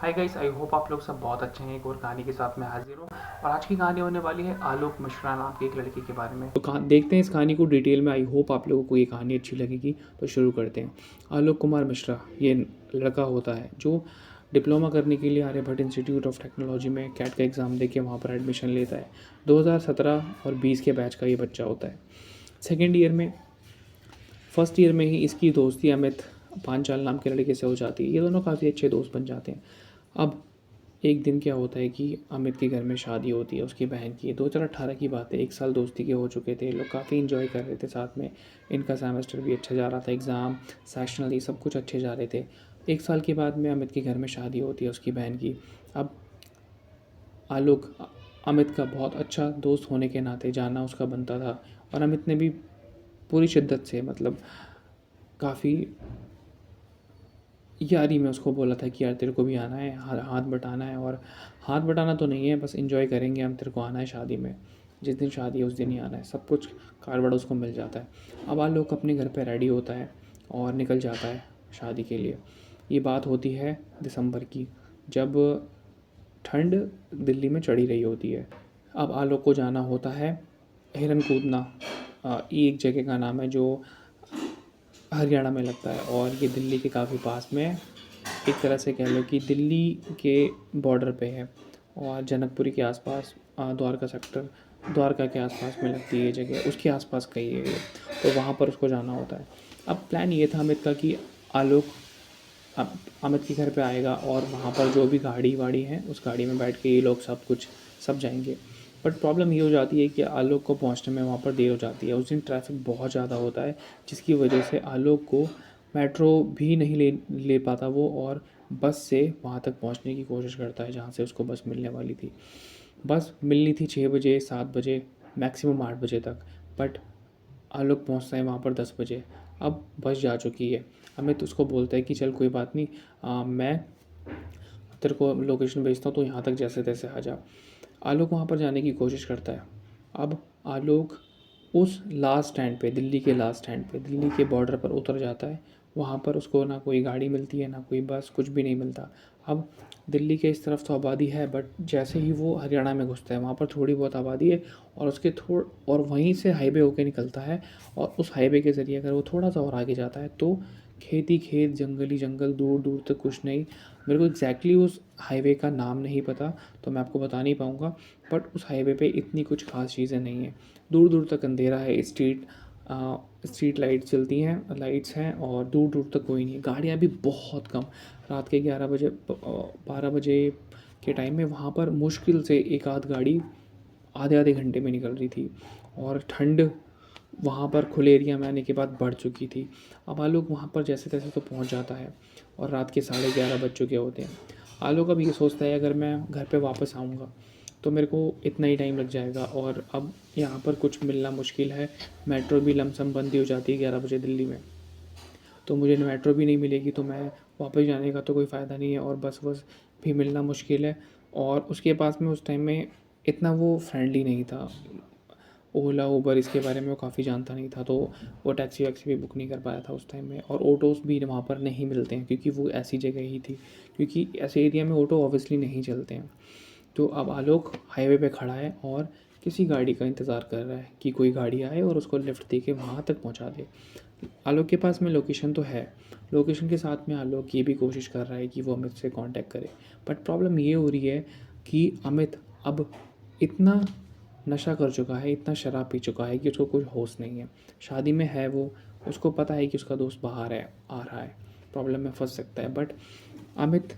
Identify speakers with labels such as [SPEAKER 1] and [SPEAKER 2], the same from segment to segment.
[SPEAKER 1] Hi guys, I hope आप लोग सब बहुत अच्छे हैं। एक और कहानी के साथ मैं हाजिर हूँ और आज की कहानी होने वाली है आलोक मिश्रा नाम के एक लड़के के बारे में। तो देखते हैं इस कहानी को डिटेल में। आई होप आप लोगों को ये कहानी अच्छी लगेगी। तो शुरू करते हैं। आलोक कुमार मिश्रा ये लड़का होता है जो डिप्लोमा करने के लिए आर्यभट्ट इंस्टीट्यूट ऑफ टेक्नोलॉजी में कैट का एग्ज़ाम दे के वहाँ पर एडमिशन लेता है। 2017 और 20 के बैच का ये बच्चा होता है। सेकेंड ईयर में फर्स्ट ईयर में ही इसकी दोस्ती अमित पांचाल नाम के लड़के से हो जाती है। ये दोनों काफ़ी अच्छे दोस्त बन जाते हैं। अब एक दिन क्या होता है कि अमित के घर में शादी होती है उसकी बहन की। 2018 की बात है। 1 साल दोस्ती के हो चुके थे। लोग काफ़ी इन्जॉय कर रहे थे साथ में। इनका सेमेस्टर भी अच्छा जा रहा था, एग्ज़ाम सेशनल ये सब कुछ अच्छे जा रहे थे। 1 साल के बाद में अमित के घर में शादी होती है उसकी बहन की। अब आलोक अमित का बहुत अच्छा दोस्त होने के नाते जाना उसका बनता था और अमित ने भी पूरी शिद्दत से मतलब काफ़ी यारी में उसको बोला था कि यार तेरे को भी आना है, हाथ बटाना है। और हाथ बटाना तो नहीं है, बस इंजॉय करेंगे हम, तेरे को आना है शादी में। जिस दिन शादी है उस दिन ही आना है। सब कुछ कार्ड वर्ड उसको मिल जाता है। अब आलोक अपने घर पे रेडी होता है और निकल जाता है शादी के लिए। ये बात होती है दिसंबर की, जब ठंड दिल्ली में चढ़ी रही होती है। अब आलोक को जाना होता है हिरन कूदना। ये एक जगह का नाम है जो हरियाणा में लगता है और ये दिल्ली के काफ़ी पास में है। एक तरह से कह लो कि दिल्ली के बॉर्डर पे है और जनकपुरी के आसपास, द्वारका सेक्टर, द्वारका के आसपास में लगती है ये जगह। उसके आसपास कहीं है ये। तो वहाँ पर उसको जाना होता है। अब प्लान ये था अमित का कि आलोक अमित के घर पे आएगा और वहाँ पर जो भी गाड़ी वाड़ी है उस गाड़ी में बैठ के ये लोग सब जाएंगे। बट प्रॉब्लम ये हो जाती है कि आलोक को पहुँचने में वहाँ पर देर हो जाती है। उस दिन ट्रैफिक बहुत ज़्यादा होता है जिसकी वजह से आलोक को मेट्रो भी नहीं ले पाता वो, और बस से वहाँ तक पहुँचने की कोशिश करता है जहाँ से उसको बस मिलने वाली थी। बस मिलनी थी 6 बजे, 7 बजे, मैक्सिमम 8 बजे तक। बट आलोक पहुँचता है वहाँ पर 10 बजे। अब बस जा चुकी है। अमित उसको बोलता है कि चल कोई बात नहीं, मैं तेरे को लोकेशन भेजता हूँ तो यहाँ तक जैसे तैसे आ जा। आलोक वहाँ पर जाने की कोशिश करता है। अब आलोक उस लास्ट स्टैंड पे, दिल्ली के लास्ट स्टैंड पे, दिल्ली के बॉर्डर पर उतर जाता है। वहाँ पर उसको ना कोई गाड़ी मिलती है, ना कोई बस, कुछ भी नहीं मिलता। अब दिल्ली के इस तरफ तो आबादी है, बट जैसे ही वो हरियाणा में घुसता है वहाँ पर थोड़ी बहुत आबादी है और उसके और वहीं से हाईवे होके निकलता है। और उस हाईवे के ज़रिए अगर वो थोड़ा सा और आगे जाता है तो खेत ही खेत, जंगल ही जंगल, दूर दूर तक कुछ नहीं। मेरे को एग्जैक्टली उस हाईवे का नाम नहीं पता तो मैं आपको बता नहीं पाऊँगा। बट उस हाईवे पे इतनी कुछ खास चीज़ें नहीं हैं। दूर दूर तक अंधेरा है। स्ट्रीट लाइट चलती हैं, लाइट्स हैं, और दूर दूर तक कोई नहीं है। गाड़ियाँ भी बहुत कम। रात के 11 बजे, 12 बजे के टाइम में वहाँ पर मुश्किल से एक आध गाड़ी आधे आधे घंटे में निकल रही थी। और ठंड वहाँ पर खुले एरिया में आने के बाद बढ़ चुकी थी। अब आलोक वहाँ पर जैसे तैसे तो पहुँच जाता है और रात के 11:30 बज चुके होते हैं। आलोक अब ये सोचता है अगर मैं घर पे वापस आऊँगा तो मेरे को इतना ही टाइम लग जाएगा और अब यहाँ पर कुछ मिलना मुश्किल है। मेट्रो भी लमसम बंद ही हो जाती है 11 बजे दिल्ली में, तो मुझे मेट्रो भी नहीं मिलेगी तो मैं वापस जाने का तो कोई फ़ायदा नहीं है। और बस भी मिलना मुश्किल है। और उसके पास में उस टाइम में इतना वो फ्रेंडली नहीं था। ओला, उबर, इसके बारे में वो काफ़ी जानता नहीं था, तो वो टैक्सी वैक्सी भी बुक नहीं कर पाया था उस टाइम में। और ऑटोज़ भी वहाँ पर नहीं मिलते हैं क्योंकि वो ऐसी जगह ही थी, क्योंकि ऐसे एरिया में ऑटो ऑब्वियसली नहीं चलते हैं। तो अब आलोक हाईवे पे खड़ा है और किसी गाड़ी का इंतज़ार कर रहा है कि कोई गाड़ी आए और उसको लिफ्ट दे के वहाँ तक पहुँचा दे। आलोक के पास में लोकेशन तो है। लोकेशन के साथ में आलोक ये भी कोशिश कर रहा है कि वो अमित से कांटेक्ट करे। बट प्रॉब्लम ये हो रही है कि अमित अब इतना नशा कर चुका है, इतना शराब पी चुका है कि उसको कुछ होश नहीं है। शादी में है वो, उसको पता है कि उसका दोस्त बाहर है, आ रहा है, प्रॉब्लम में फंस सकता है। बट अमित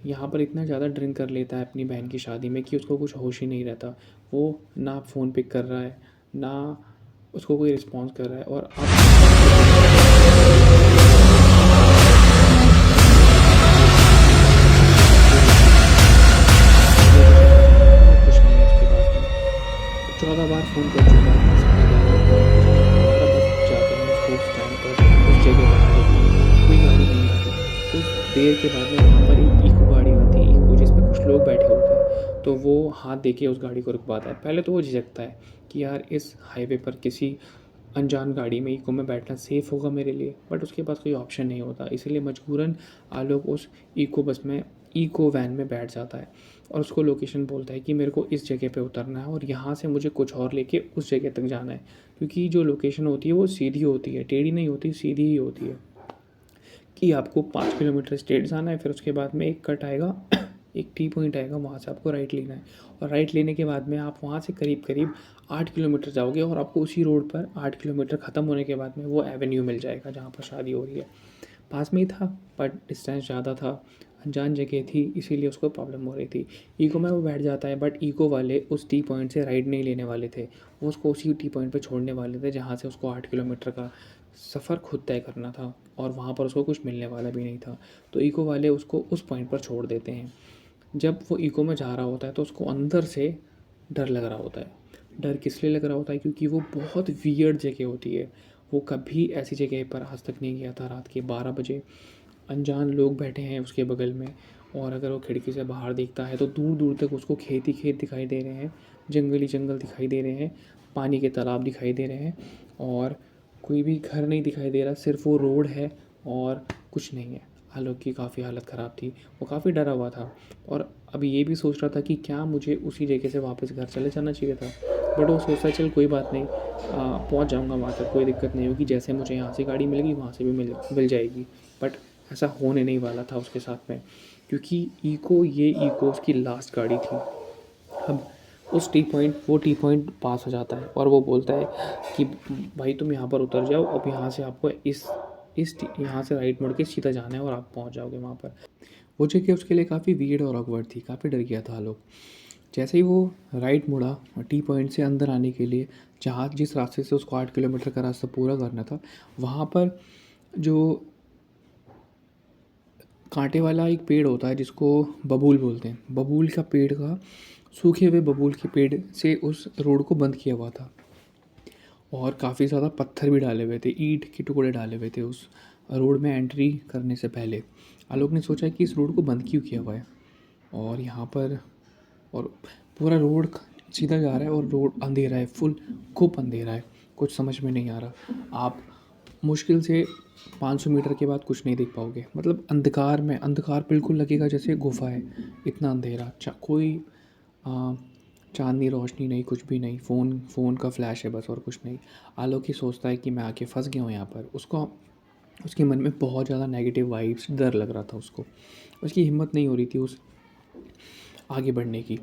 [SPEAKER 1] यहाँ पर इतना ज़्यादा ड्रिंक कर लेता है अपनी बहन की शादी में कि उसको कुछ होश ही नहीं रहता। वो ना फ़ोन पिक कर रहा है, ना उसको कोई रिस्पॉन्स कर रहा है। और अब कुछ नहीं है उसके पास में। 14 बार फ़ोन कर चुका है, 11:30 बज जाते हैं उसको उस टाइम पर, उस जगह पर आने के। कोई गाड़ी नहीं आती। कुछ देर के बाद में वहाँ पर एक इको गाड़ी आती है, इको जिसमें कुछ लोग बैठे होते हैं। तो वो हाथ दे के उस गाड़ी को रुकवाता है। पहले तो वो झिझकता है कि यार इस हाईवे पर किसी अनजान गाड़ी में इको में बैठना सेफ़ होगा मेरे लिए, बट उसके पास कोई ऑप्शन नहीं होता, इसीलिए मजबूरन आलोक उस इको बस में, इको वैन में बैठ जाता है और उसको लोकेशन बोलता है कि मेरे को इस जगह पे उतरना है और यहाँ से मुझे कुछ और लेके उस जगह तक जाना है, क्योंकि जो लोकेशन होती है वो सीधी होती है, टेढ़ी नहीं होती, सीधी ही होती है कि आपको 5 किलोमीटर स्ट्रेट जाना है, फिर उसके बाद में एक कट आएगा, एक टी पॉइंट आएगा, वहाँ से आपको राइट लेना है और राइट लेने के बाद में आप वहाँ से करीब करीब 8 किलोमीटर जाओगे और आपको उसी रोड पर 8 किलोमीटर ख़त्म होने के बाद में वो एवेन्यू मिल जाएगा जहाँ पर शादी हो रही है। पास में ही था बट डिस्टेंस ज़्यादा था, अनजान जगह थी, इसीलिए उसको प्रॉब्लम हो रही थी। इको में वो बैठ जाता है, बट इको वाले उस टी पॉइंट से राइड नहीं लेने वाले थे, वो उसको उसी टी पॉइंट पे छोड़ने वाले थे जहाँ से उसको 8 किलोमीटर का सफ़र खुद तय करना था और वहाँ पर उसको कुछ मिलने वाला भी नहीं था। तो इको वाले उसको उस पॉइंट पर छोड़ देते हैं। जब वो इको में जा रहा होता है तो उसको अंदर से डर लग रहा होता है। डर किस लिए लग रहा होता है? क्योंकि वो बहुत वियर्ड जगह होती है। वो कभी ऐसी जगह पर आज तक नहीं गया था। रात के 12 बजे अनजान लोग बैठे हैं उसके बगल में और अगर वो खिड़की से बाहर देखता है तो दूर दूर तक उसको खेत ही खेत दिखाई दे रहे हैं, जंगली जंगल दिखाई दे रहे हैं, पानी के तालाब दिखाई दे रहे हैं और कोई भी घर नहीं दिखाई दे रहा, सिर्फ वो रोड है और कुछ नहीं है। आलोक की काफ़ी हालत ख़राब थी, वो काफ़ी डरा हुआ था और अब ये भी सोच रहा था कि क्या मुझे उसी जगह से वापस घर चले जाना चाहिए था, बट वो सोचता चल कोई बात नहीं, पहुंच जाऊंगा वहाँ तक, कोई दिक्कत नहीं होगी, जैसे मुझे यहाँ से गाड़ी मिलेगी वहाँ से भी मिल जाएगी। बट ऐसा होने नहीं वाला था उसके साथ में, क्योंकि ये इको उसकी लास्ट गाड़ी थी। अब उस टी पॉइंट पास हो जाता है और वो बोलता है कि भाई तुम यहाँ पर उतर जाओ, अब यहाँ से आपको यहाँ से राइट मुड़ के सीधा जाना है और आप पहुँच जाओगे वहाँ पर। वो जगह उसके लिए काफ़ी वियर्ड और ऑकवर्ड थी, काफ़ी डर गया था लोग। जैसे ही वो राइट मुड़ा टी पॉइंट से अंदर आने के लिए, जहाँ जिस रास्ते से उसको 8 किलोमीटर का रास्ता पूरा करना था, वहाँ पर जो कांटे वाला एक पेड़ होता है जिसको बबूल बोलते हैं, बबूल का पेड़ का, सूखे हुए बबूल के पेड़ से उस रोड को बंद किया हुआ था और काफ़ी ज़्यादा पत्थर भी डाले हुए थे, ईंट के टुकड़े डाले हुए थे उस रोड में एंट्री करने से पहले। आलोक ने सोचा कि इस रोड को बंद क्यों किया हुआ है और यहाँ पर, और पूरा रोड सीधा जा रहा है और रोड अंधेरा है, फुल खूब अंधेरा है, कुछ समझ में नहीं आ रहा। आप मुश्किल से 500 मीटर के बाद कुछ नहीं देख पाओगे, मतलब अंधकार में, अंधकार बिल्कुल लगेगा जैसे गुफा है, इतना अंधेरा, कोई चांदनी रोशनी नहीं, कुछ भी नहीं, फ़ोन का फ्लैश है बस और कुछ नहीं। आलोक ही सोचता है कि मैं आके फंस गया हूँ यहाँ पर। उसके मन में बहुत ज़्यादा नेगेटिव वाइब्स, डर लग रहा था उसको, उसकी हिम्मत नहीं हो रही थी उस आगे बढ़ने की।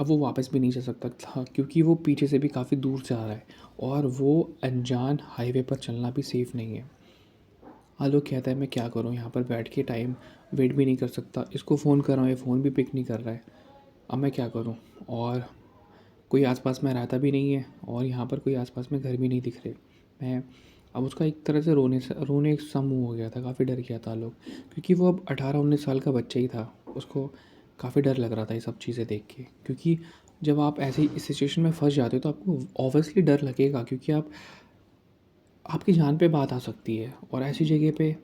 [SPEAKER 1] अब वो वापस भी नहीं जा सकता था क्योंकि वो पीछे से भी काफ़ी दूर से आ रहा है और वो अनजान हाईवे पर चलना भी सेफ़ नहीं है। आलोक कहता है मैं क्या करूँ, यहाँ पर बैठ के टाइम वेट भी नहीं कर सकता, इसको फ़ोन कर रहा हूँ, ये फ़ोन भी पिक नहीं कर रहा है, अब मैं क्या करूँ, और कोई आसपास में रहता भी नहीं है और यहाँ पर कोई आसपास में घर भी नहीं दिख रहे। मैं अब उसका एक तरह से रोने सा मुँह हो गया था, काफ़ी डर गया था आलोक, क्योंकि वो अब 18-19 साल का बच्चा ही था। उसको काफ़ी डर लग रहा था ये सब चीज़ें देख के, क्योंकि जब आप ऐसी इस सिचुएशन में फंस जाते हो तो आपको ऑब्वियसली डर लगेगा, क्योंकि आपकी जान पे बात आ सकती है और ऐसी जगह पे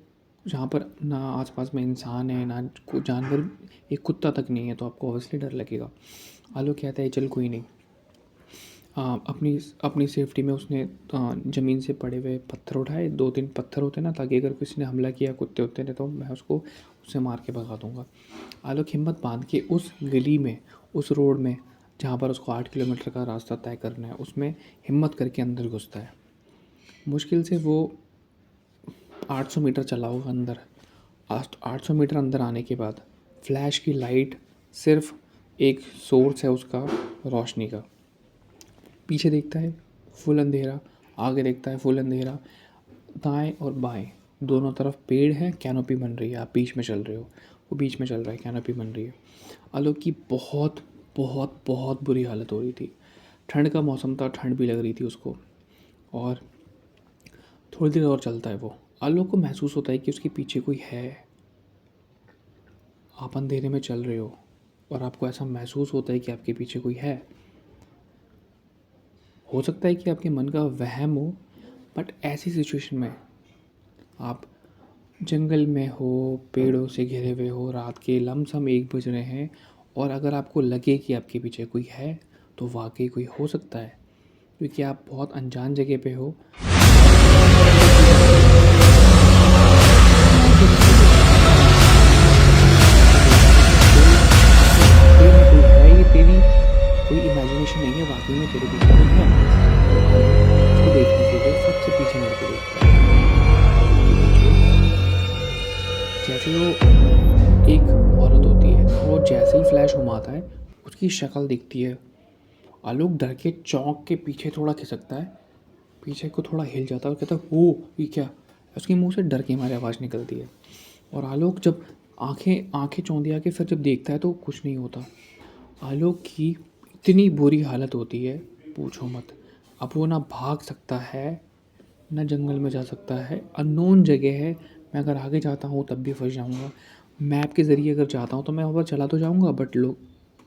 [SPEAKER 1] जहाँ पर ना आसपास में इंसान है, ना कोई जानवर, एक कुत्ता तक नहीं है, तो आपको ऑब्वियसली डर लगेगा। आलोक कहता है चल कोई नहीं। अपनी अपनी सेफ्टी में उसने ज़मीन से पड़े हुए पत्थर उठाए, 2-3 पत्थर होते ना, ताकि अगर किसी ने हमला किया कुत्ते उत्ते ने तो मैं उसको उससे मार के भगा दूँगा। आलोक हिम्मत बांध के उस गली में, उस रोड में जहाँ पर उसको 8 किलोमीटर का रास्ता तय करना है, उसमें हिम्मत करके अंदर घुसता है। मुश्किल से वो 800 मीटर चला होगा अंदर। 800 मीटर अंदर आने के बाद फ्लैश की लाइट सिर्फ एक सोर्स है उसका रोशनी का। पीछे देखता है फुल अंधेरा, आगे देखता है फुल अंधेरा, दाएं और बाएं दोनों तरफ पेड़ हैं, कैनोपी बन रही है, आप बीच में चल रहे हो, वो बीच में चल रहा है, कैनोपी बन रही है। आलोक की बहुत बहुत बहुत बुरी हालत हो रही थी। ठंड का मौसम था, ठंड भी लग रही थी उसको, और थोड़ी देर और चलता है वो। आलोक को महसूस होता है कि उसके पीछे कोई है। आप अंधेरे में चल रहे हो और आपको ऐसा महसूस होता है कि आपके पीछे कोई है। हो सकता है कि आपके मन का वहम हो, बट ऐसी सिचुएशन में आप जंगल में हो, पेड़ों से घिरे हुए हो, रात के लमसम 1 बज रहे हैं, और अगर आपको लगे कि आपके पीछे कोई है तो वाकई कोई हो सकता है, क्योंकि आप बहुत अनजान जगह पे हो। नहीं है, वाकई में तेरे पीछे कोई है। उसको देखने के लिए सबसे पीछे मुड़ के देखता है। जैसे वो एक औरत होती है, वो जैसे ही फ्लैश घुमाता है उसकी शक्ल दिखती है। आलोक डर के चौंक के पीछे थोड़ा खिसकता है, पीछे को थोड़ा हिल जाता है और कहता है ओ ये क्या। उसके मुंह से डर के मारे आवाज़ निकलती है। और आलोक जब आंखें आंखें चौंधिया के फिर जब देखता है तो कुछ नहीं होता। आलोक की इतनी बुरी हालत होती है, पूछो मत। अब वो ना भाग सकता है, ना जंगल में जा सकता है, अननोन जगह है। मैं अगर आगे जाता हूँ तब भी फंस जाऊँगा। मैप के ज़रिए अगर जाता हूँ तो मैं वहाँ पर चला तो जाऊँगा, बट लोग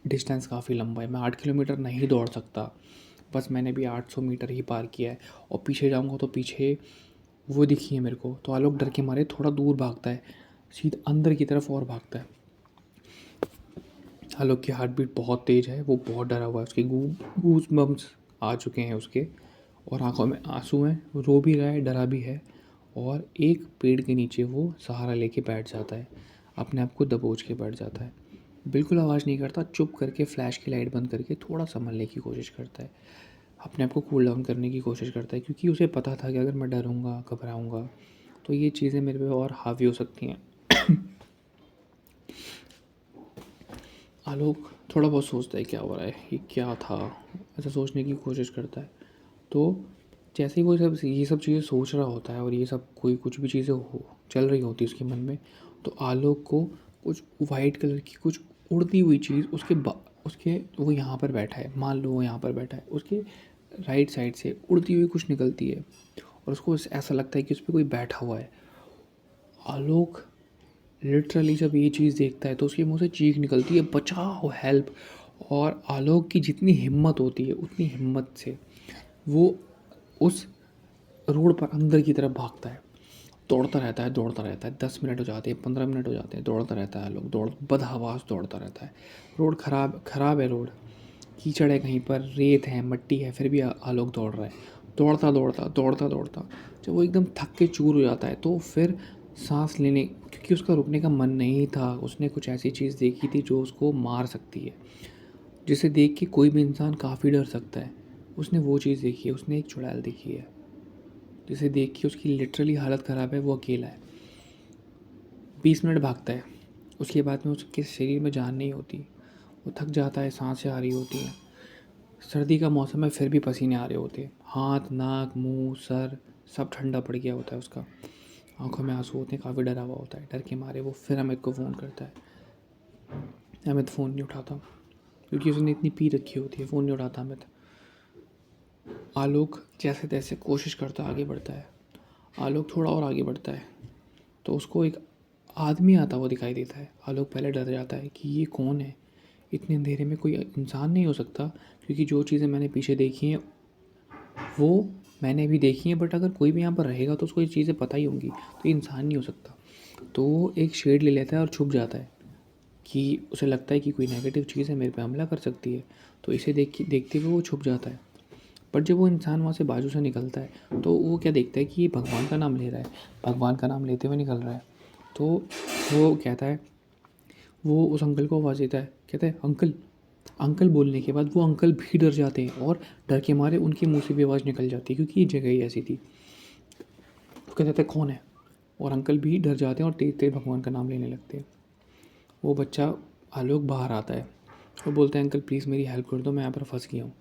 [SPEAKER 1] डिस्टेंस काफ़ी लंबा है, मैं 8 किलोमीटर नहीं दौड़ सकता। बस मैंने भी 800 मीटर ही पार किया है, और पीछे जाऊँगा तो पीछे वो दिखी है मेरे को। तो आलोक डर के मारे थोड़ा दूर भागता है, सीधा अंदर की तरफ और भागता है। आलोक की हार्ट बीट बहुत तेज़ है, वो बहुत डरा हुआ है, उसके गूज बम्स आ चुके हैं उसके, और आंखों में आंसू हैं, वो रो भी रहा है, डरा भी है। और एक पेड़ के नीचे वो सहारा लेके बैठ जाता है, अपने आप को दबोच के बैठ जाता है। बिल्कुल आवाज़ नहीं करता, चुप करके फ्लैश की लाइट बंद करके थोड़ा संभलने की कोशिश करता है, अपने आप को कूल डाउन करने की कोशिश करता है, क्योंकि उसे पता था कि अगर मैं डरूंगा घबराऊंगा तो ये चीज़ें मेरे पे और हावी हो सकती हैं। आलोक थोड़ा बहुत सोचता है क्या हो रहा है, ये क्या था, ऐसा सोचने की कोशिश करता है। तो जैसे ही वो ये सब चीज़ें सोच रहा होता है और ये सब कोई कुछ भी चीज़ें हो चल रही होती है उसके मन में, तो आलोक को कुछ वाइट कलर की कुछ उड़ती हुई चीज़ उसके वो यहाँ पर बैठा है, मान लो वो यहाँ पर बैठा है, उसके राइट साइड से उड़ती हुई कुछ निकलती है और उसको ऐसा लगता है कि उस पर कोई बैठा हुआ है। आलोक लिटरली जब ये चीज़ देखता है तो उसके मुंह से चीख निकलती है, बचाओ, हेल्प। और आलोक की जितनी हिम्मत होती है उतनी हिम्मत से वो उस रोड पर अंदर की तरफ भागता है, दौड़ता रहता है, दौड़ता रहता है। 10 मिनट हो जाते हैं, 15 मिनट हो जाते हैं, दौड़ता रहता है आलोक, बदहवास दौड़ता रहता है। रोड खराब खराब है, रोड कीचड़ है, कहीं पर रेत है, मट्टी है, फिर भी आलोक दौड़ रहा है, दौड़ता दौड़ता दौड़ता दौड़ता। जब वो एकदम थक के चूर हो जाता है तो फिर सांस लेने, क्योंकि उसका रुकने का मन नहीं था, उसने कुछ ऐसी चीज़ देखी थी जो उसको मार सकती है, जिसे देख के कोई भी इंसान काफ़ी डर सकता है। उसने वो चीज़ देखी है, उसने एक चुड़ैल देखी है जिसे देख के उसकी लिटरली हालत ख़राब है, वो अकेला है। 20 मिनट भागता है, उसके बाद में उसके शरीर में जान नहीं होती, वो थक जाता है, सांसें आ रही होती हैं, सर्दी का मौसम है फिर भी पसीने आ रहे होते हैं, हाथ नाक मुंह सर सब ठंडा पड़ गया होता है उसका, आंखों में आंसू होते हैं, काफ़ी डरा हुआ होता है। डर के मारे वो फिर अमित को फ़ोन करता है। अमित फ़ोन नहीं उठाता, क्योंकि उसने इतनी पी रखी होती है, फ़ोन नहीं उठाता अमित। आलोक जैसे तैसे कोशिश करता आगे बढ़ता है। आलोक थोड़ा और आगे बढ़ता है तो उसको एक आदमी आता हुआ दिखाई देता है। आलोक पहले डर जाता है कि ये कौन है, इतने अंधेरे में कोई इंसान नहीं हो सकता, क्योंकि जो चीज़ें मैंने पीछे देखी हैं वो मैंने भी देखी हैं, बट अगर कोई भी यहाँ पर रहेगा तो उसको ये चीज़ें पता ही होंगी, तो ये इंसान नहीं हो सकता। तो वो एक शेड ले लेता है और छुप जाता है, कि उसे लगता है कि कोई नेगेटिव चीज़ है, मेरे पे हमला कर सकती है, तो इसे देखते हुए वो छुप जाता है। बट जब वो इंसान वहाँ से बाजू से निकलता है तो वो क्या देखता है कि ये भगवान का नाम ले रहा है, भगवान का नाम लेते हुए निकल रहा है। तो वो कहता है, वो उस अंकल को आवाज़ देता है, कहता है अंकल। अंकल बोलने के बाद वो अंकल भी डर जाते हैं और डर के मारे उनके मुंह से भी आवाज़ निकल जाती है, क्योंकि ये जगह ही ऐसी थी। तो कहता है कौन है, और अंकल भी डर जाते हैं और तेज तेज भगवान का नाम लेने लगते हैं। वो बच्चा आलोक बाहर आता है, वो बोलता है अंकल प्लीज़ मेरी हेल्प कर दो, मैं यहाँ पर फंस गया हूँ,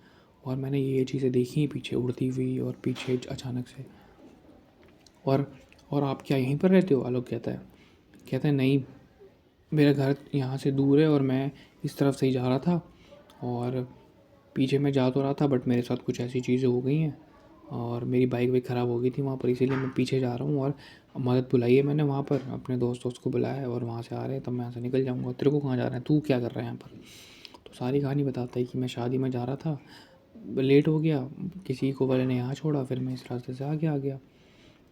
[SPEAKER 1] और मैंने ये चीज़ें देखी हैं पीछे उड़ती हुई, और पीछे अचानक से। और और आप क्या यहीं पर रहते हो, आलोक कहता है नहीं, मेरा घर यहाँ से दूर है और मैं इस तरफ से ही जा रहा था, और पीछे मैं जा तो रहा था बट मेरे साथ कुछ ऐसी चीज़ें हो गई हैं और मेरी बाइक भी ख़राब हो गई थी वहाँ पर, इसीलिए मैं पीछे जा रहा हूँ, और मदद बुलाई है मैंने वहाँ पर, अपने दोस्त को बुलाया है, और वहाँ से आ रहे हैं तब मैं यहाँ से निकल जाऊँगा। तेरे को कहाँ जा रहा है, तू क्या कर रहा है यहाँ पर। तो सारी कहानी बताता है कि मैं शादी में जा रहा था, लेट हो गया, किसी को वाले ने यहाँ छोड़ा, फिर मैं इस रास्ते से आगे आ गया।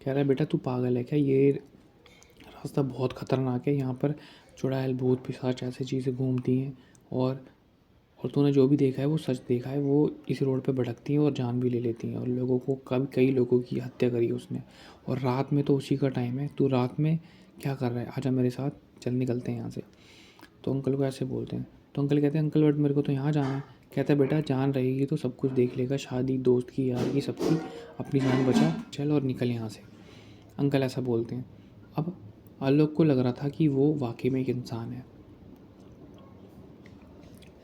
[SPEAKER 1] कह रहा है बेटा तू पागल है क्या, ये रास्ता बहुत ख़तरनाक है, यहाँ पर चुड़ैल भूत पिशाच ऐसी चीज़ें घूमती हैं, और तूने जो भी देखा है वो सच देखा है, वो इस रोड पे भटकती हैं और जान भी ले लेती हैं, और लोगों को कई लोगों की हत्या करी है उसने, और रात में तो उसी का टाइम है, तू रात में क्या कर रहा है, आजा मेरे साथ, चल निकलते हैं यहाँ से। तो अंकल को ऐसे बोलते हैं, तो अंकल कहते हैं अंकल बट मेरे को तो यहाँ जाना है। कहता है बेटा जान रहेगी तो सब कुछ देख लेगा, शादी, दोस्त की, यार की, सबकी, अपनी जान बचा, चल और निकल यहाँ से। अंकल ऐसा बोलते हैं। अब आलोक को लग रहा था कि वो वाकई में एक इंसान है।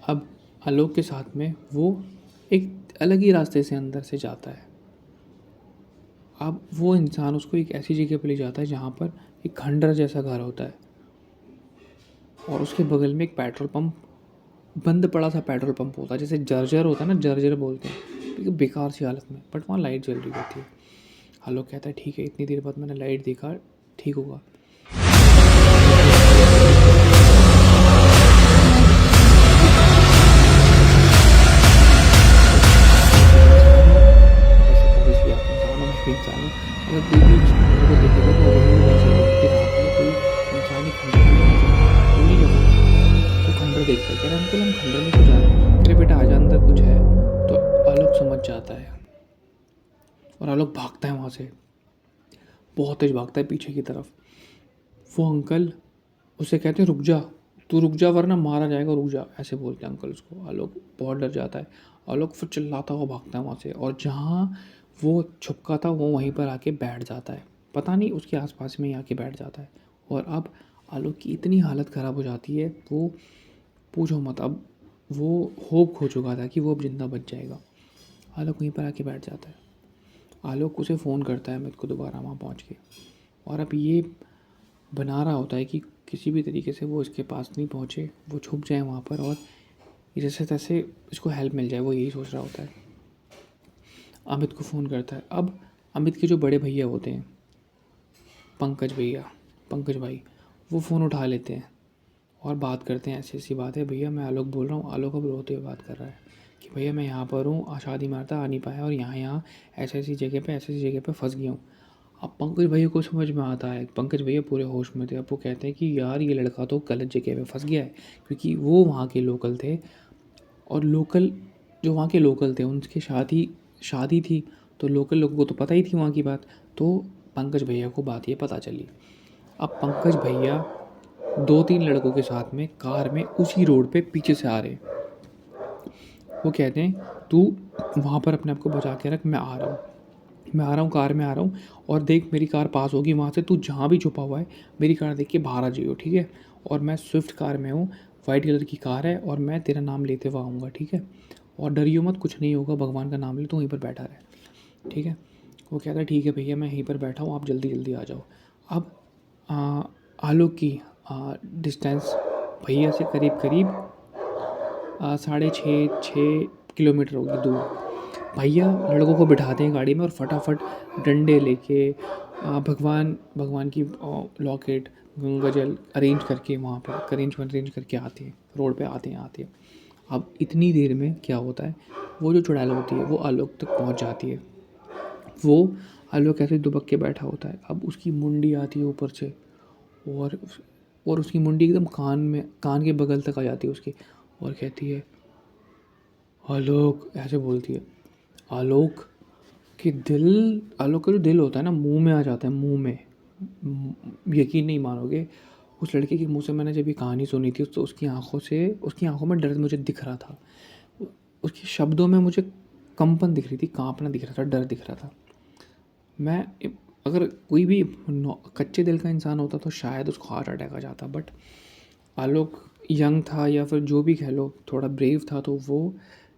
[SPEAKER 1] अब आलोक के साथ में वो एक अलग ही रास्ते से अंदर से जाता है। अब वो इंसान उसको एक ऐसी जगह पर ले जाता है जहाँ पर एक खंडर जैसा घर होता है और उसके बगल में एक पेट्रोल पंप, बंद पड़ा सा पेट्रोल पंप होता है, जैसे जर्जर होता है ना, जर्जर बोलते हैं, ठीक है, बेकार सी हालत में, बट वहाँ लाइट जल रही होती है। आलोक कहता है ठीक है, इतनी देर बाद मैंने लाइट देखा, ठीक होगा। इंसान हूँ, अगर कोई भी खंडर को देखेगा तो ओवरलोड कर सकेगा कि रात में कोई इंसान ही खंडर में जा सकता, वो नहीं कर सकता। तो खंडर देखता है, कह रहा है अंकल हम खंडर में क्यों जा रहे हैं? अरे बेटा आजा, अंदर कुछ है। तो आलोक समझ जाता है और आलोक भागता है वहाँ से, बहुत तेज भागता है पीछे की तरफ। वो अंकल उसे कहते हैं रुक जा, तू रुक जा वरना मारा जाएगा, रुक जा, ऐसे बोलते हैं अंकल उसको। आलोक बहुत डर जाता है। आलोक फिर चिल्लाता हुआ भागता है वहाँ से और जहाँ वो छुपका था वो वहीं पर आके बैठ जाता है, पता नहीं उसके आसपास में ही आके बैठ जाता है। और अब आलोक की इतनी हालत ख़राब हो जाती है, वो पूछो मत। अब वो होप खो चुका था कि वो अब जिंदा बच जाएगा। आलोक वहीं पर आके बैठ जाता है। आलोक उसे फ़ोन करता है अमित को दोबारा वहाँ पहुँच के, और अब ये बना रहा होता है कि किसी भी तरीके से वो इसके पास नहीं पहुँचे, वो छुप जाए वहाँ पर और जैसे तैसे इसको हेल्प मिल जाए, वो यही सोच रहा होता है। अमित को फ़ोन करता है। अब अमित के जो बड़े भैया होते हैं, पंकज भैया, पंकज भाई, वो फ़ोन उठा लेते हैं और बात करते हैं, ऐसी ऐसी बात है भैया, मैं आलोक बोल रहा हूँ। आलोक अब रोते हुए बात कर रहा है कि भैया मैं यहाँ पर हूँ, शादी में आ नहीं पाया और यहाँ ऐसी ऐसी जगह पे फंस गया हूँ। अब पंकज भैया को समझ में आता है, पंकज भैया पूरे होश में थे। अब वो कहते हैं कि यार ये लड़का तो गलत जगह पे फंस गया है, क्योंकि वो वहाँ के लोकल थे और लोकल जो वहाँ के लोकल थे उनकी शादी थी, तो लोकल लोगों को तो पता ही थी वहाँ की बात। तो पंकज भैया को बात ये पता चली। अब पंकज भैया 2-3 लड़कों के साथ में कार में उसी रोड पे पीछे से आ रहे हैं। वो कहते हैं तू वहाँ पर अपने आप को बचा के रख, मैं आ रहा हूँ, कार में आ रहा हूँ, और देख मेरी कार पास होगी वहाँ से, तू जहाँ भी छुपा हुआ है मेरी कार देख के बाहर आ जाइयो, ठीक है? और मैं स्विफ्ट कार में हूँ, वाइट कलर की कार है, और मैं तेरा नाम लेते हुए आऊँगा, ठीक है? और डरियो मत, कुछ नहीं होगा, भगवान का नाम ले, तू वहीं पर बैठा रहे, ठीक है? वो कहता है ठीक है भैया, मैं यहीं पर बैठा हूँ, आप जल्दी जल्दी आ जाओ। अब आलोक की डिस्टेंस भैया से करीब करीब 6.5 किलोमीटर होगी दूर। भैया लड़कों को बिठाते हैं गाड़ी में और फटाफट डंडे लेके भगवान की लॉकेट, गंगा जल अरेंज करके वहाँ पर अरेंज करके आते हैं, रोड पे आते हैं। अब इतनी देर में क्या होता है, वो जो चुड़ैल होती है वो आलोक तक पहुँच जाती है। वो आलोक ऐसे दुबक के बैठा होता है। अब उसकी मुंडी आती है ऊपर से और उसकी मुंडी एकदम कान के बगल तक आ जाती है उसके, और कहती है आलोक, ऐसे बोलती है। आलोक आलोक का जो दिल होता है ना, मुंह में आ जाता है, मुंह में। यकीन नहीं मानोगे, उस लड़के के मुंह से मैंने जब ये कहानी सुनी थी तो उसकी आंखों में दर्द मुझे दिख रहा था, उसके शब्दों में मुझे कंपन दिख रही थी, कांपना दिख रहा था, डर दिख रहा था। मैं अगर कोई भी कच्चे दिल का इंसान होता तो शायद उसको हार्ट अटैक आ जाता, बट आलोक यंग था या फिर जो भी कह लो, थोड़ा ब्रेव था, तो वो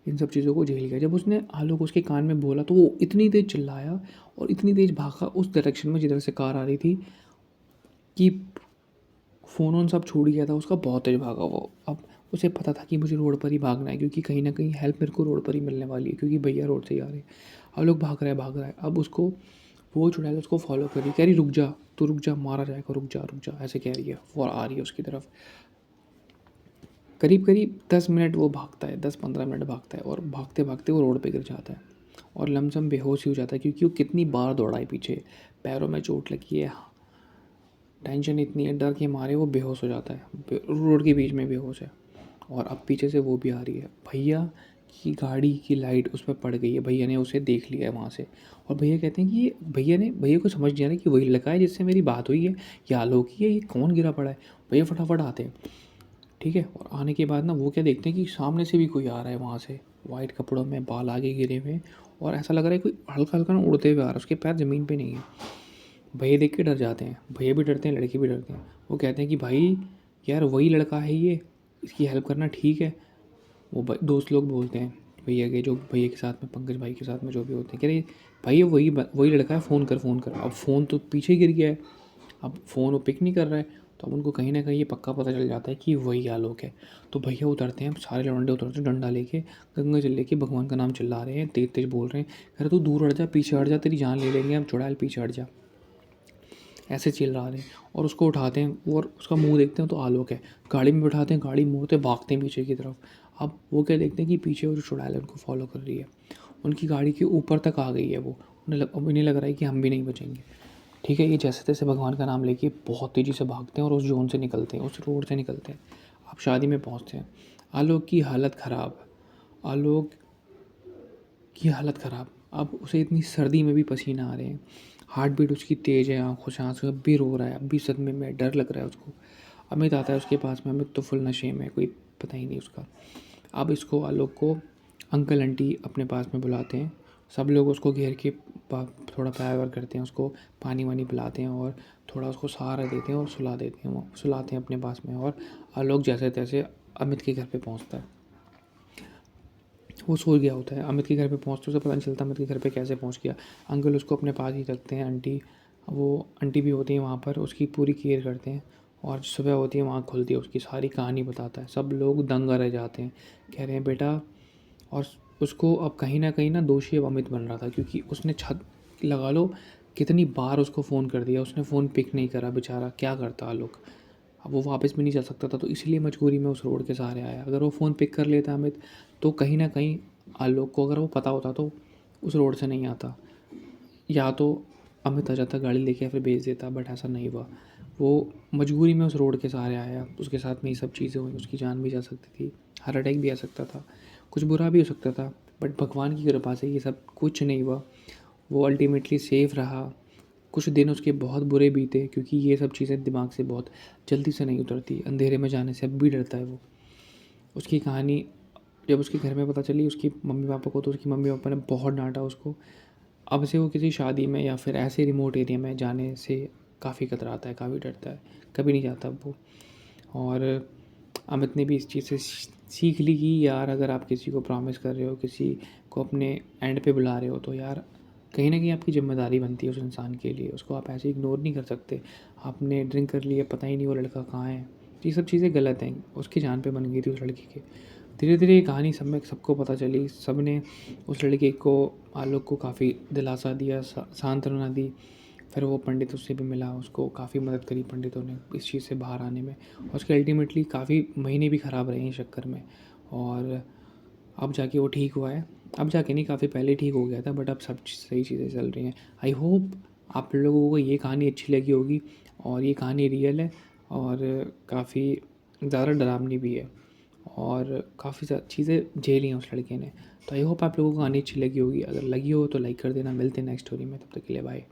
[SPEAKER 1] इन सब चीज़ों को झेल गया। जब उसने आलोक उसके कान में बोला तो वो इतनी तेज चिल्लाया और इतनी तेज भागा उस डायरेक्शन में जिधर से कार आ रही थी कि फ़ोन ऑन सब छूट गया था उसका, बहुत तेज भागा वो। अब उसे पता था कि मुझे रोड पर ही भागना है, क्योंकि कहीं ना कहीं हेल्प मेरे को रोड पर ही मिलने वाली है, क्योंकि भैया रोड से ही आ रहे हैं। आलोक भाग रहा है। अब उसको वो चुड़ैल उसको फॉलो कर रही, कह रही रुक जा, तू रुक जा, मारा जाएगा, रुक जा, ऐसे कह रही है। वो आ रही है उसकी तरफ। करीब 10 मिनट वो भागता है, 10-15 मिनट भागता है, और भागते भागते वो रोड पे गिर जाता है और लमसम बेहोश ही हो जाता है, क्योंकि वो कितनी बार दौड़ा है पीछे, पैरों में चोट लगी है, टेंशन इतनी है, डर के मारे वो बेहोश हो जाता है, रोड के बीच में बेहोश है। और अब पीछे से वो भी आ रही है। भैया की गाड़ी की लाइट उस पर पड़ गई है, भैया ने उसे देख लिया है वहाँ से, और भैया कहते हैं कि ये भैया को समझ नहीं आ रहा कि वही लड़का है जिससे मेरी बात हुई है, या आलोक ही है, ये कौन गिरा पड़ा है। भैया फटाफट आते हैं। ठीक है। और आने के बाद ना वो क्या देखते हैं कि सामने से भी कोई आ रहा है वहाँ से, वाइट कपड़ों में, बाल आगे गिरे हुए हैं, और ऐसा लग रहा है कोई हल्का-हल्का ना उड़ते हुए आ रहा है, उसके पैर ज़मीन पे नहीं है। भैया देख के डर जाते हैं, भैया भी डरते हैं, लड़के भी डरते हैं। वो कहते हैं कि भाई यार वही लड़का है ये, इसकी हेल्प करना ठीक है। वो दोस्त लोग बोलते हैं भैया के, जो भैया के साथ में, पंकज भाई के साथ में जो भी होते हैं, कह रहे भाई ये वही लड़का है, फ़ोन कर। अब फ़ोन तो पीछे गिर गया है, अब फ़ोन वो पिक नहीं कर रहा है, तो अब उनको कहीं ना कहीं ये पक्का पता चल जाता है कि वही आलोक है। तो भैया उतरते हैं, सारे लौंडे उतरते हैं डंडा लेके, गंगा जल लेके, भगवान का नाम चिल्ला रहे हैं, तेज तेज बोल रहे हैं, कह रहे तू दूर हट जा, पीछे हट जा, तेरी जान ले लेंगे हम, चुड़ैल पीछे हट जा, ऐसे चिल्ला रहे हैं। और उसको उठाते हैं और उसका मुंह देखते हैं तो आलोक है। गाड़ी में बिठाते हैं, गाड़ी मोड़ते भागते हैं पीछे की तरफ। अब वो क्या देखते हैं कि पीछे वो जो चुड़ैल है उनको फॉलो कर रही है, उनकी गाड़ी के ऊपर तक आ गई है वो। अब इन्हें लग रहा है कि हम भी नहीं बचेंगे। ठीक है, ये जैसे तैसे भगवान का नाम लेके बहुत तेज़ी से भागते हैं और उस जोन से निकलते हैं, उस रोड से निकलते हैं। अब शादी में पहुंचते हैं। आलोक की हालत ख़राब, आलोक की हालत ख़राब। अब उसे इतनी सर्दी में भी पसीना आ रहे हैं, हार्ट बीट उसकी तेज़ है, आँखों से आंसू, अब भी रो रहा है, अब भी सदमे में, डर लग रहा है उसको। अमित आता है उसके पास में, अमित तो फुल नशे में, कोई पता ही नहीं उसका। अब इसको, आलोक को, अंकल आंटी अपने पास में बुलाते हैं। सब लोग उसको घेर के थोड़ा प्यार व्यार करते हैं, उसको पानी वानी पिलाते हैं और थोड़ा उसको सहारा देते हैं और सुला देते हैं, वो सुलाते हैं अपने पास में। और आलोक जैसे तैसे अमित के घर पे पहुंचता है। वो सो गया होता है, अमित के घर पे पहुंचते उसे पता नहीं चलता अमित के घर पे कैसे पहुंच गया। अंकल उसको अपने पास ही रखते हैं, आंटी, वो आंटी भी होती है वहाँ पर, उसकी पूरी केयर करते हैं। और सुबह होती है, वहाँ खुलती है, उसकी सारी कहानी बताता है, सब लोग दंग रह जाते हैं, कह रहे हैं बेटा। और उसको अब कहीं ना दोषी अब अमित बन रहा था, क्योंकि उसने छत लगा लो कितनी बार उसको फ़ोन कर दिया, उसने फ़ोन पिक नहीं करा, बेचारा क्या करता आलोक। अब वो वापस भी नहीं जा सकता था, तो इसलिए मजबूरी में उस रोड के सहारे आया। अगर वो फ़ोन पिक कर लेता अमित, तो कहीं ना कहीं आलोक को अगर वो पता होता तो उस रोड से नहीं आता, या तो अमित आ जाता गाड़ी लेके या फिर भेज देता, बट ऐसा नहीं हुआ। वो मजबूरी में उस रोड के सहारे आया, उसके साथ में ये सब चीज़ें हुई, उसकी जान भी जा सकती थी, हार्ट अटैक भी आ सकता था, कुछ बुरा भी हो सकता था, बट भगवान की कृपा से ये सब कुछ नहीं हुआ। वो अल्टीमेटली सेफ रहा। कुछ दिन उसके बहुत बुरे बीते, क्योंकि ये सब चीज़ें दिमाग से बहुत जल्दी से नहीं उतरती, अंधेरे में जाने से अब भी डरता है वो। उसकी कहानी जब उसके घर में पता चली उसकी मम्मी पापा को, तो उसकी मम्मी पापा ने बहुत डांटा उसको। अब से वो किसी शादी में या फिर ऐसे रिमोट एरिया में जाने से काफ़ी कतराता है, काफ़ी डरता है, कभी नहीं जाता अब वो। और अमित ने भी इस चीज़ से सीख ली कि यार अगर आप किसी को प्रॉमिस कर रहे हो, किसी को अपने एंड पे बुला रहे हो, तो यार कहीं ना कहीं आपकी जिम्मेदारी बनती है उस इंसान के लिए, उसको आप ऐसे इग्नोर नहीं कर सकते। आपने ड्रिंक कर लिया, पता ही नहीं वो लड़का कहाँ है, ये सब चीज़ें गलत हैं। उसकी जान पे बन गई थी उस लड़की के। धीरे धीरे ये कहानी सब में सबको पता चली, सब ने उस लड़के को, आलोक को काफ़ी दिलासा दिया, सांत्वना दी। फिर वो पंडित उससे भी मिला, उसको काफ़ी मदद करी पंडितों ने इस चीज़ से बाहर आने में। और उसके अल्टीमेटली काफ़ी महीने भी ख़राब रहे हैं इस चक्कर में। और अब जाके वो ठीक हुआ है, अब जाके नहीं, काफ़ी पहले ठीक हो गया था, बट अब सब सही चीज़ें चल रही हैं। आई होप आप लोगों को ये कहानी अच्छी लगी होगी, और ये कहानी रियल है और काफ़ी ज़्यादा डरावनी भी है, और काफ़ी चीज़ें झेली हैं उस लड़के ने। तो आई होप आप लोगों को कहानी अच्छी लगी होगी, अगर लगी हो तो लाइक कर देना। मिलते हैं नेक्स्ट स्टोरी में, तब तक के लिए बाय।